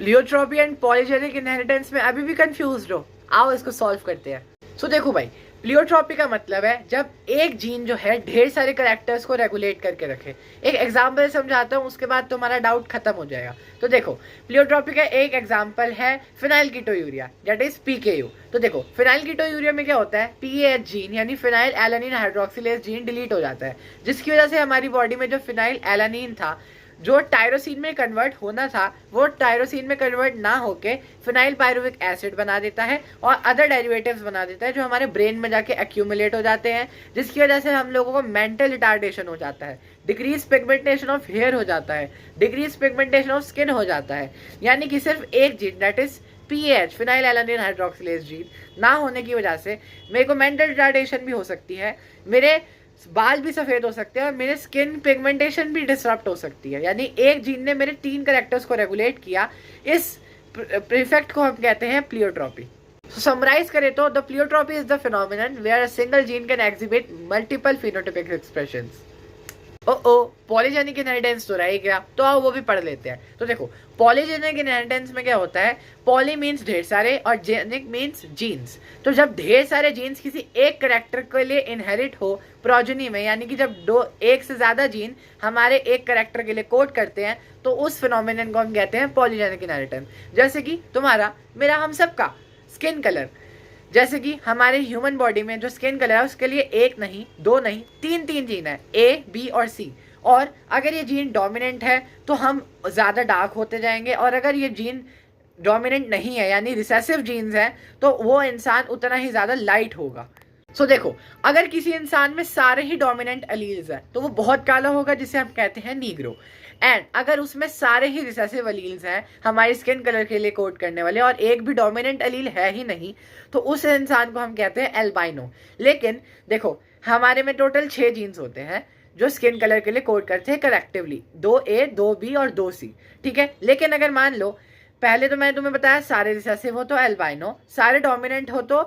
Pleiotropy and polygenic inheritance में अभी भी कंफ्यूज हो? आओ इसको सॉल्व करते हैं। सो देखो भाई, प्लियोट्रॉपी का मतलब है जब एक जीन जो है ढेर सारे कैरेक्टर्स को रेगुलेट करके रखे। एक एग्जांपल समझाता हूँ, उसके बाद तुम्हारा डाउट खत्म हो जाएगा। तो देखो, प्लियोट्रॉपी का एक एग्जांपल है फिनाइल कीटोयूरिया, दैट इज पीकेयू। तो देखो, फिनाइल कीटोयूरिया में क्या होता है, पीएच जीन यानी phenyl alanine hydroxylase gene delete हो जाता है, जिसकी वजह से हमारी बॉडी में जो फिनाइल एलानिन था जो टायरोसिन में कन्वर्ट होना था, वो टायरोसिन में कन्वर्ट ना होके फिनाइल पायरुविक एसिड बना देता है और अदर डेरिवेटिव्स बना देता है, जो हमारे ब्रेन में जाके एक्यूमुलेट हो जाते हैं, जिसकी वजह से हम लोगों को मेंटल रिटार्डेशन हो जाता है, डिक्रीज पिगमेंटेशन ऑफ हेयर हो जाता है, डिक्रीज पिगमेंटेशन ऑफ स्किन हो जाता है। यानी कि सिर्फ एक gene, that is pH phenyl alanine hydroxylase gene ना होने की वजह से मेरे को मेंटल रिटार्डेशन भी हो सकती है, मेरे बाल भी सफेद हो सकते हैं और मेरे स्किन पिगमेंटेशन भी डिसरप्ट हो सकती है। यानी एक जीन ने मेरे 3 कैरेक्टर्स को रेगुलेट किया। इस इफेक्ट को हम कहते हैं प्लियोट्रॉपी। समराइज करें तो the pleiotropy is the phenomenon where a single gene can exhibit multiple phenotypic expressions. Polygenic inheritance तो रह गया, तो आओ वो भी पढ़ लेते हैं। तो देखो, पॉलीजेनिक इनहेरिटेंस में क्या होता है, पॉली मीन्स ढेर सारे और जेनिक मीन्स जीन्स। तो जब ढेर सारे जीन्स किसी एक करेक्टर के लिए इनहेरिट हो प्रोजनी में, यानी कि जब एक से ज्यादा जीन हमारे एक करेक्टर के लिए कोड करते हैं, तो उस फिनोमिनन को हम कहते हैं पॉलीजेनिक इनहेरिटेंस। जैसे कि तुम्हारा मेरा हम सबका स्किन कलर, जैसे कि हमारे ह्यूमन बॉडी में जो स्किन कलर है उसके लिए 1 नहीं 2 नहीं 3 जीन है, ए बी और सी। और अगर ये जीन डोमिनेंट है तो हम ज़्यादा डार्क होते जाएंगे, और अगर ये जीन डोमिनेंट नहीं है यानी रिसेसिव जीन्स हैं, तो वो इंसान उतना ही ज़्यादा लाइट होगा। सो देखो, अगर किसी इंसान में सारे ही डोमिनेंट अलील्स हैं तो वो बहुत काला होगा, जिसे हम कहते हैं नीग्रो। एंड अगर उसमें सारे ही रिसेसिव अलील्स हैं हमारी स्किन कलर के लिए कोड करने वाले, और एक भी डोमिनेंट अलील है ही नहीं, तो उस इंसान को हम कहते हैं एल्बाइनो। लेकिन देखो, हमारे में टोटल 6 जीन्स होते हैं जो स्किन कलर के लिए कोड करते हैं कलेक्टिवली, 2A 2B और 2C, ठीक है। लेकिन अगर मान लो, पहले तो मैंने तुम्हें बताया सारे रिसेसिव हो तो एल्बाइनो, सारे डोमिनेंट हो तो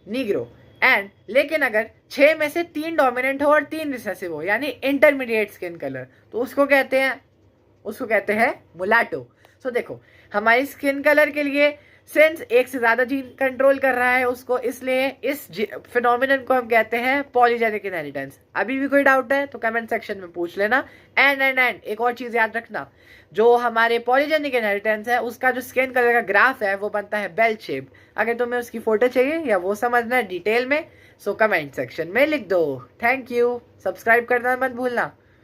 नीग्रो, एंड लेकिन अगर 6 में से 3 डोमिनेंट हो और 3 रिसेसिव हो यानी इंटरमीडिएट स्किन कलर, तो उसको कहते हैं मुलाटो। सो देखो, हमारी स्किन कलर के लिए सिंस एक से ज्यादा जीन कंट्रोल कर रहा है उसको, इसलिए इस फिनोमिनन को हम कहते हैं पॉलीजेनिक इनहेरिटेंस। अभी भी कोई डाउट है तो कमेंट सेक्शन में पूछ लेना। एंड एक और चीज याद रखना, जो हमारे पॉलीजेनिक इनहेरिटेंस है उसका जो स्किन कलर का ग्राफ है वो बनता है बेल शेप। अगर तुम्हें उसकी फोटो चाहिए या वो समझना है डिटेल में, सो कमेंट सेक्शन में लिख दो। थैंक यू, सब्सक्राइब करना मत भूलना।